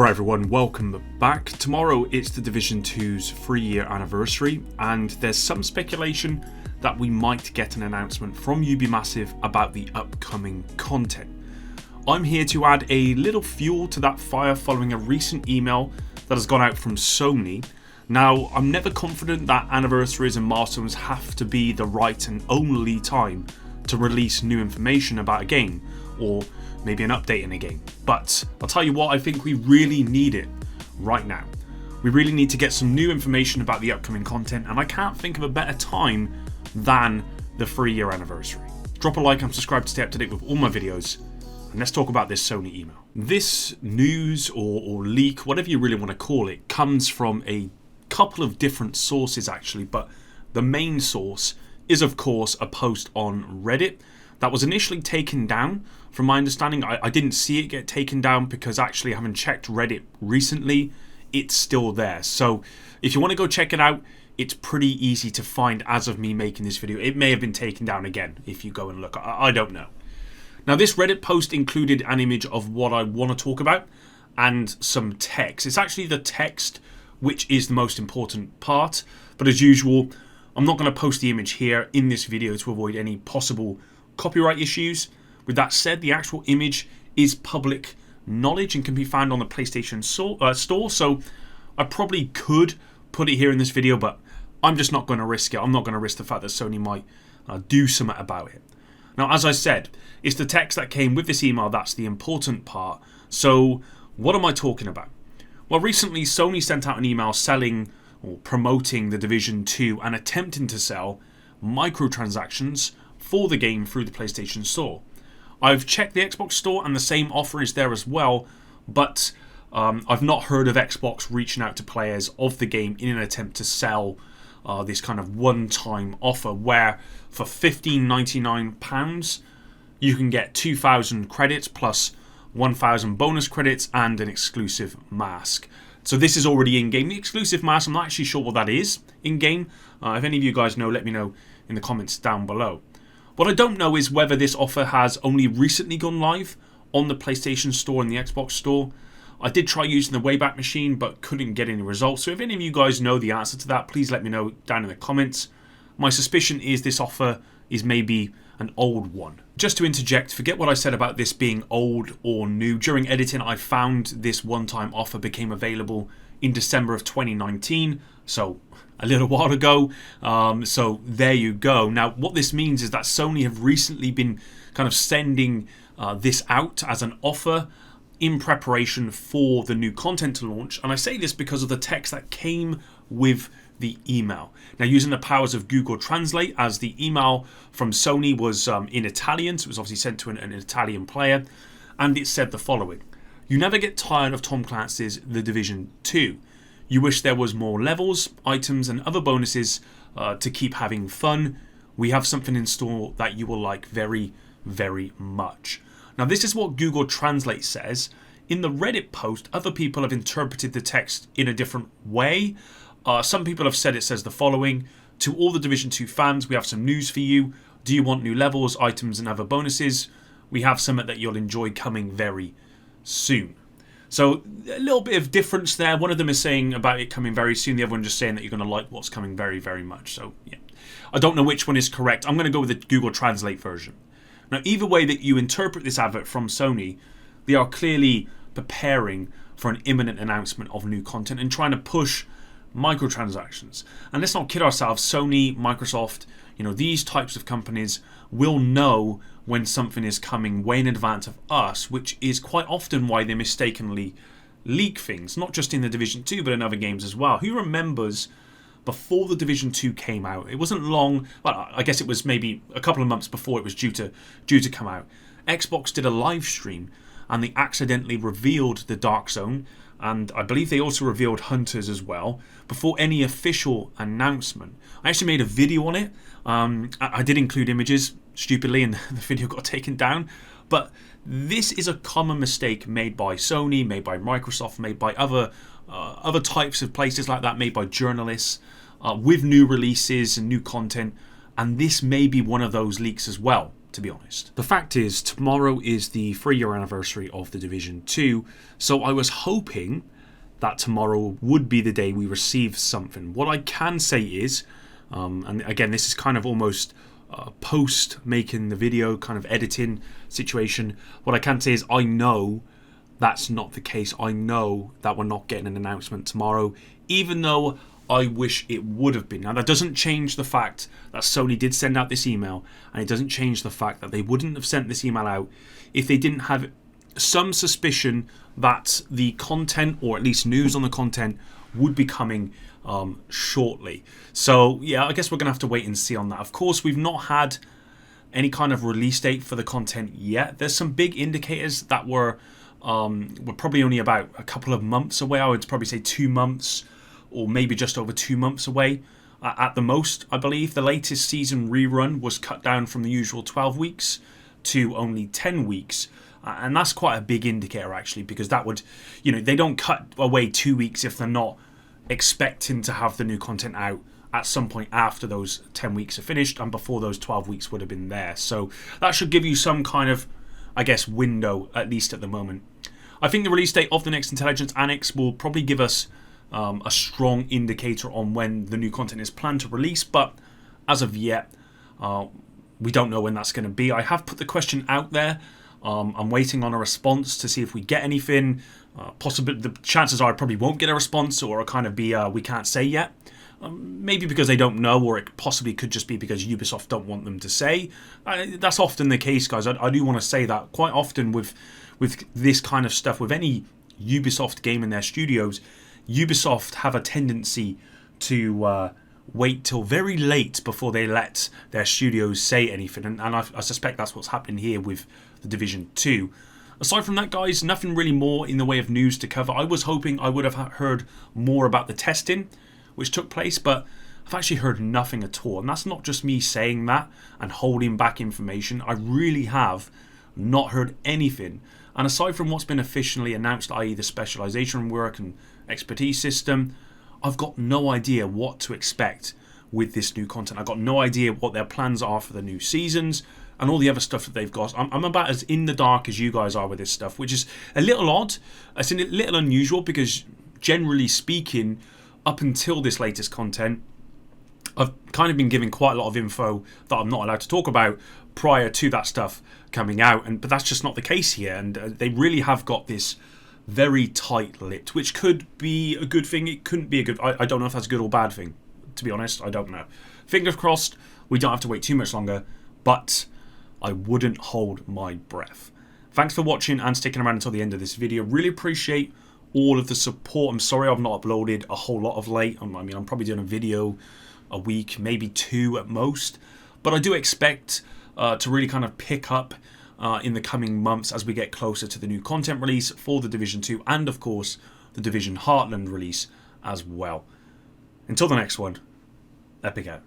Alright everyone, welcome back. Tomorrow it's the Division 2's 3-year anniversary, and there's some speculation that we might get an announcement from Ubisoft about the upcoming content. I'm here to add a little fuel to that fire following a recent email that has gone out from Sony. Now, I'm never confident that anniversaries and milestones have to be the right and only time to release new information about a game, or maybe an update in a game. But I'll tell you what, I think we really need it right now. We really need to get some new information about the upcoming content, and I can't think of a better time than the 3-year anniversary. Drop a like and subscribe to stay up to date with all my videos, and let's talk about this Sony email. This news or leak, whatever you really want to call it, comes from a couple of different sources actually, but the main source is of course a post on Reddit that was initially taken down. From my understanding, I didn't see it get taken down because actually, having checked Reddit recently, it's still there. So if you want to go check it out, it's pretty easy to find as of me making this video. It may have been taken down again if you go and look. I don't know. Now, this Reddit post included an image of what I want to talk about and some text. It's actually the text which is the most important part. But as usual, I'm not going to post the image here in this video to avoid any possible copyright issues. With that said, the actual image is public knowledge and can be found on the PlayStation store, so I probably could put it here in this video, but I'm just not going to risk it. I'm not going to risk the fact that Sony might do something about it. Now, as I said, it's the text that came with this email that's the important part. So what am I talking about? Well, recently Sony sent out an email selling or promoting the Division 2 and attempting to sell microtransactions for the game through the PlayStation Store. I've checked the Xbox Store and the same offer is there as well, but I've not heard of Xbox reaching out to players of the game in an attempt to sell this kind of one-time offer where for £15.99 you can get 2,000 credits plus 1,000 bonus credits and an exclusive mask. So this is already in-game. The exclusive mask, I'm not actually sure what that is in-game. If any of you guys know, let me know in the comments down below. What I don't know is whether this offer has only recently gone live on the PlayStation Store and the Xbox Store. I did try using the Wayback Machine but couldn't get any results. So if any of you guys know the answer to that, please let me know down in the comments. My suspicion is this offer is maybe an old one. Just to interject, forget what I said about this being old or new. During editing, I found this one-time offer became available in December of 2019. So a little while ago. So there you go. Now, what this means is that Sony have recently been kind of sending this out as an offer in preparation for the new content to launch. And I say this because of the text that came with the email. Now, using the powers of Google Translate, as the email from Sony was in Italian, so it was obviously sent to an Italian player, and it said the following: "You never get tired of Tom Clancy's The Division 2. You wish there was more levels, items and other bonuses to keep having fun. We have something in store that you will like very, very much." Now, this is what Google Translate says. In the Reddit post, other people have interpreted the text in a different way. Some people have said it says the following: "To all the Division 2 fans, we have some news for you. Do you want new levels, items and other bonuses? We have something that you'll enjoy coming very soon." So a little bit of difference there. One of them is saying about it coming very soon. The other one just saying that you're going to like what's coming very, very much. So yeah, I don't know which one is correct. I'm going to go with the Google Translate version. Now, either way that you interpret this advert from Sony, they are clearly preparing for an imminent announcement of new content and trying to push microtransactions. And let's not kid ourselves. Sony, Microsoft, these types of companies will know when something is coming way in advance of us, which is quite often why they mistakenly leak things, not just in the Division 2 but in other games as well. Who remembers before the Division 2 came out? It wasn't long, well, I guess it was maybe a couple of months before it was due to come out. Xbox did a live stream and they accidentally revealed the Dark Zone, and I believe they also revealed Hunters as well before any official announcement. I actually made a video on it. I did include images, stupidly, and the video got taken down. But this is a common mistake made by Sony, made by Microsoft, made by other types of places like that, made by journalists with new releases and new content. And this may be one of those leaks as well. to be honest. The fact is, tomorrow is the 3-year anniversary of The Division 2, so I was hoping that tomorrow would be the day we receive something. What I can say is, and again, this is kind of almost post making the video, kind of editing situation, what I can say is I know that's not the case. I know that we're not getting an announcement tomorrow, even though I wish it would have been. Now, that doesn't change the fact that Sony did send out this email, and it doesn't change the fact that they wouldn't have sent this email out if they didn't have some suspicion that the content, or at least news on the content, would be coming shortly. So, yeah, I guess we're going to have to wait and see on that. Of course, we've not had any kind of release date for the content yet. There's some big indicators that we're probably only about a couple of months away. I would probably say 2 months, or maybe just over 2 months away at the most, I believe. The latest season rerun was cut down from the usual 12 weeks to only 10 weeks. And that's quite a big indicator, actually, because that would, they don't cut away 2 weeks if they're not expecting to have the new content out at some point after those 10 weeks are finished and before those 12 weeks would have been there. So that should give you some kind of, I guess, window, at least at the moment. I think the release date of the next Intelligence Annex will probably give us a strong indicator on when the new content is planned to release, but as of yet, we don't know when that's going to be. I have put the question out there. I'm waiting on a response to see if we get anything. Possibly, the chances are I probably won't get a response, or it'll kind of be we can't say yet. Maybe because they don't know, or it possibly could just be because Ubisoft don't want them to say. That's often the case, guys. I do want to say that quite often with this kind of stuff, with any Ubisoft game in their studios, Ubisoft have a tendency to wait till very late before they let their studios say anything, and I suspect that's what's happening here with The Division 2. Aside from that, guys, nothing really more in the way of news to cover. I was hoping I would have heard more about the testing which took place, but I've actually heard nothing at all. And that's not just me saying that and holding back information. I really have not heard anything. And aside from what's been officially announced, i.e. the specialization work and expertise system, I've got no idea what to expect with this new content. I've got no idea what their plans are for the new seasons and all the other stuff that they've got. I'm about as in the dark as you guys are with this stuff, which is a little odd. It's a little unusual because, generally speaking, up until this latest content, I've kind of been given quite a lot of info that I'm not allowed to talk about prior to that stuff coming out, but that's just not the case here. And they really have got this very tight-lipped, which could be a good thing. It couldn't be a good. I don't know if that's a good or bad thing. To be honest, I don't know. Fingers crossed, we don't have to wait too much longer, but I wouldn't hold my breath. Thanks for watching and sticking around until the end of this video. Really appreciate all of the support. I'm sorry I've not uploaded a whole lot of late. I'm probably doing a video a week, maybe 2 at most. But I do expect to really kind of pick up in the coming months as we get closer to the new content release for The Division 2 and, of course, the Division Heartland release as well. Until the next one, Epic out.